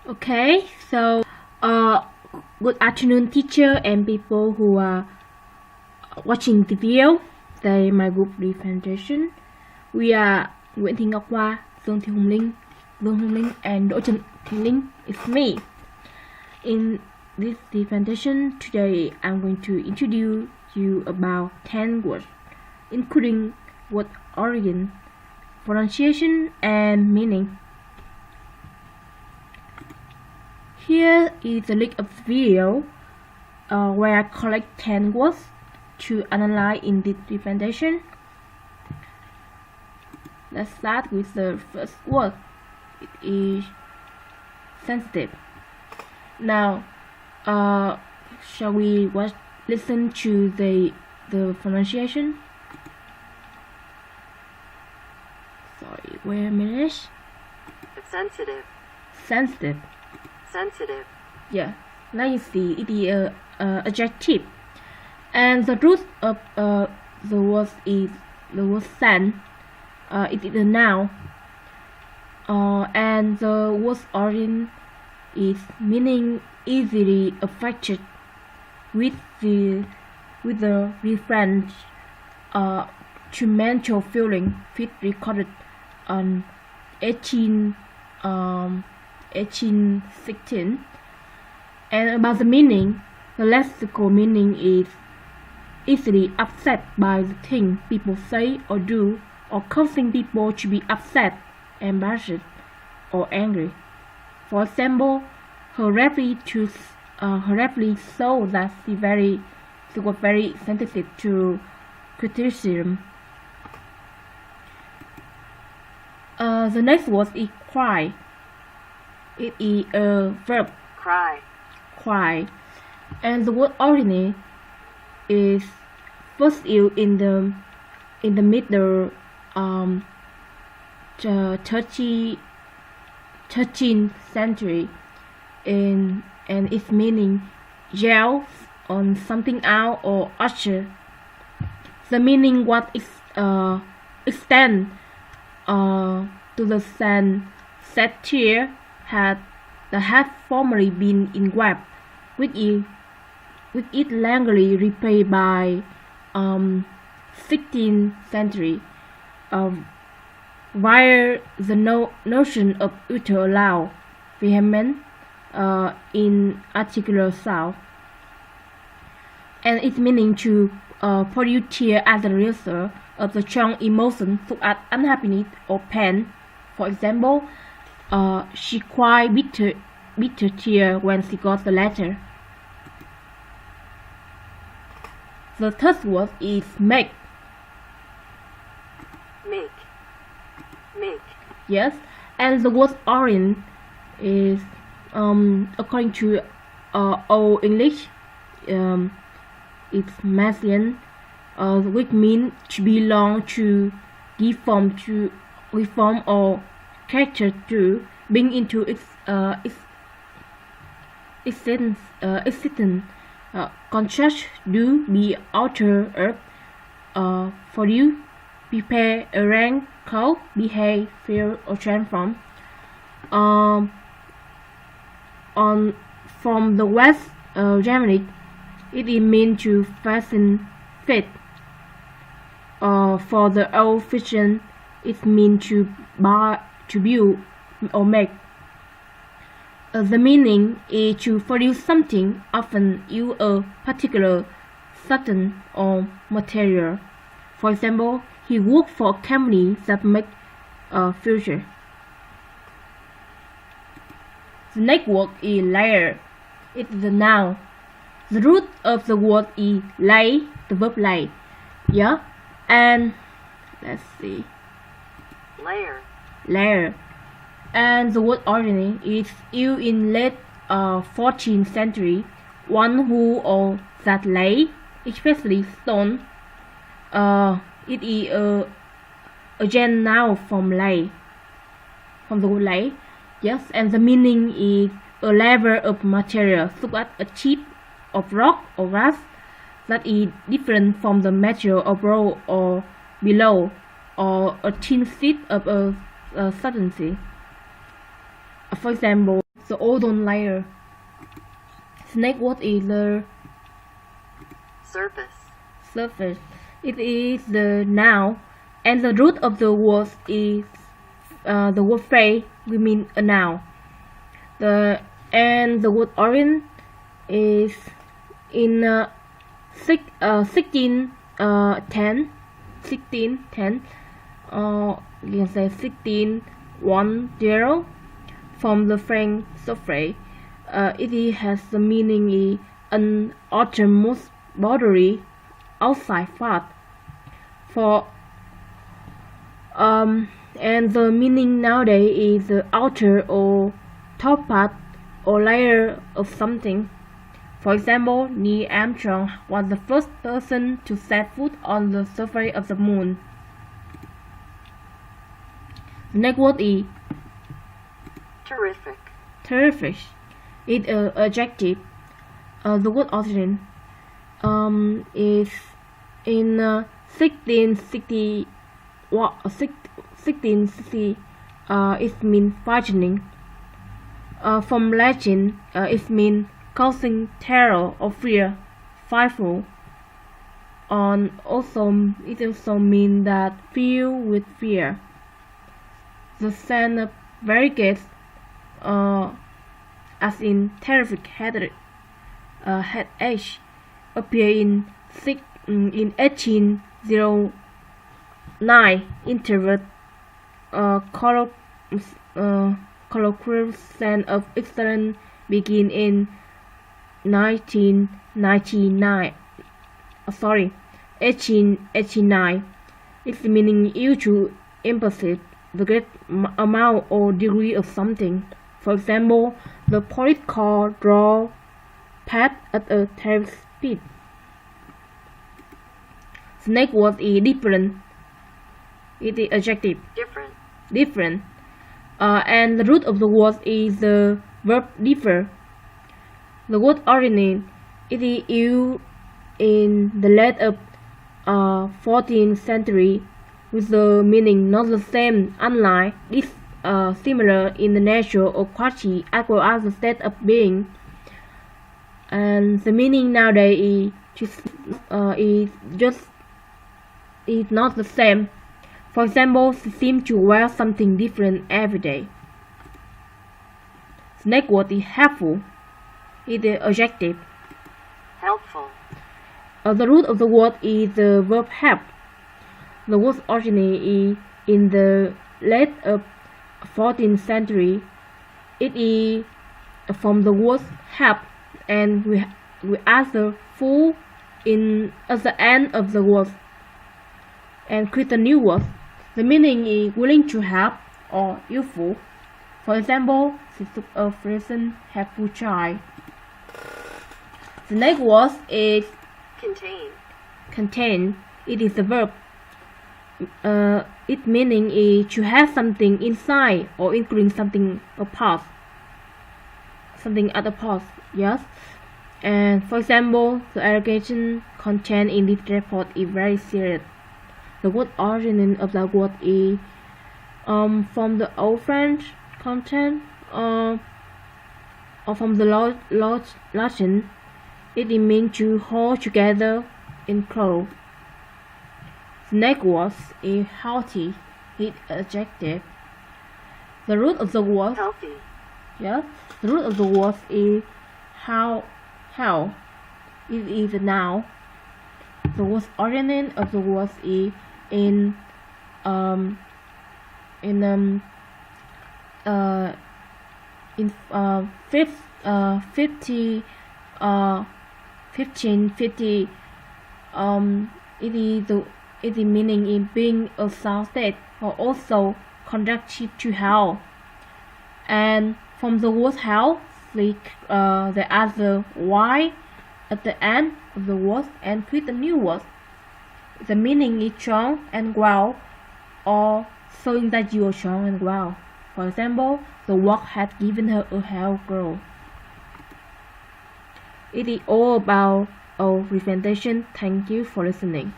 Okay, so good afternoon, teacher and people who are watching the video. Today, my group presentation. We are Nguyễn Thị Ngọc Hoa, Dương Thị Hùng Linh, and Đỗ Trần Thị Linh. It's me. In this presentation today, I'm going to introduce you about 10 words, including word origin, pronunciation, and meaning. Here is a link of the video where I collect 10 words to analyze in this presentation. Let's start with the first word. It is sensitive. Now, shall we listen to the pronunciation? Sorry, wait a minute. Sensitive. Sensitive. Sensitive. Yeah, now you see it is adjective, and the root of the word is the word sen. It is a noun, and the word's origin is meaning easily affected with the reference to mental feeling. Fit recorded on 1816. And about the meaning, the lexical meaning is easily upset by the thing people say or do, or causing people to be upset, embarrassed, or angry. For example, her reply showed that she was very sensitive to criticism. The next word is cry. It is a verb. Cry. Cry. And the word origin is first used in the middle 13th century, and its meaning yell on something out or usher. The meaning was extend to the satire that had formerly been in web, with it language replaced by 16th century, where the notion of utter loud, vehement, in articular sound, and its meaning to produce tears as a result of the strong emotion such as unhappiness or pain. For example, she cried bitter tears when she got the letter. The third word is make. Make. Make. Yes, and the word origin is according to Old English, it's Messian, which means to belong to, give form to, reform or character to, bring into existence, construct, do, be, alter, of, produce, prepare, arrange, cause, behave, feel, or transform. From the West Germanic, it means to fasten, fit. For the Old Frisian, it means to build or make. The meaning is to produce something, often use a particular substance or material. For example, he worked for a company that makes a future. The next word is layer. It is a noun. The root of the word is lay, the verb lay. Yeah, and let's see. Layer. And the word origin is used in late 14th century. One who or that lay, especially stone. It is a gen noun from lay, from the word lay. Yes, and the meaning is a level of material, such as a chip of rock or glass, that is different from the material above or below, or a thin sheet of a substance. For example, the ozone layer. The next word is the surface, surface. It is the noun, and the root of the word is the word phrase, we mean a noun. The word origin is in 1610, you can say 1610, from the French surface. It has the meaning an outermost boundary, outside part. And the meaning nowadays is the outer or top part or layer of something. For example, Neil Armstrong was the first person to set foot on the surface of the moon. The next word is terrific. Terrific. It's an adjective. The word origin is in 1660. 1660. It means frightening. From Latin, it means causing terror or fear, fearful. It also means that filled with fear. The sense of variegates, as in terrific headache, appear in 1809 interpret colloquial sense of excellence begin in 1889. Its meaning is to emphasize the great amount or degree of something. For example, the police car drove past at a terrific speed. The next word is different. It is adjective. Different. And the root of the word is the verb differ. The word origin, it is used in the late of 14th century with the meaning not the same, unlike this, similar in the nature or quality as well as the state of being. And the meaning nowadays is not the same. For example, she seems to wear something different every day. The next word is helpful. It is adjective. Helpful. The root of the word is the verb help. The word originated in the late of 14th century. It is from the word help, and we add the full in at the end of the word and create a new word. The meaning is willing to help or useful. For example, she took a present helpful child. The next word is contain. It is a verb. Its meaning is to have something inside or including something apart. Something at a part. Yes. And for example, the allegation contained in this report is very serious. The word origin of that word is from the Old French content or from the Latin. It means to hold together in close. The next word is healthy. It's adjective. The root of the word healthy. Yeah. The root of the word is how. It is a noun. The word origin of the word is in 1550. It is meaning in being a sound state or also conducive to health. And from the word health, there are the Y at the end of the word and create a new word. The meaning is strong and well, or showing that you are strong and well. For example, the work had given her a health growth. It is all about our presentation. Thank you for listening.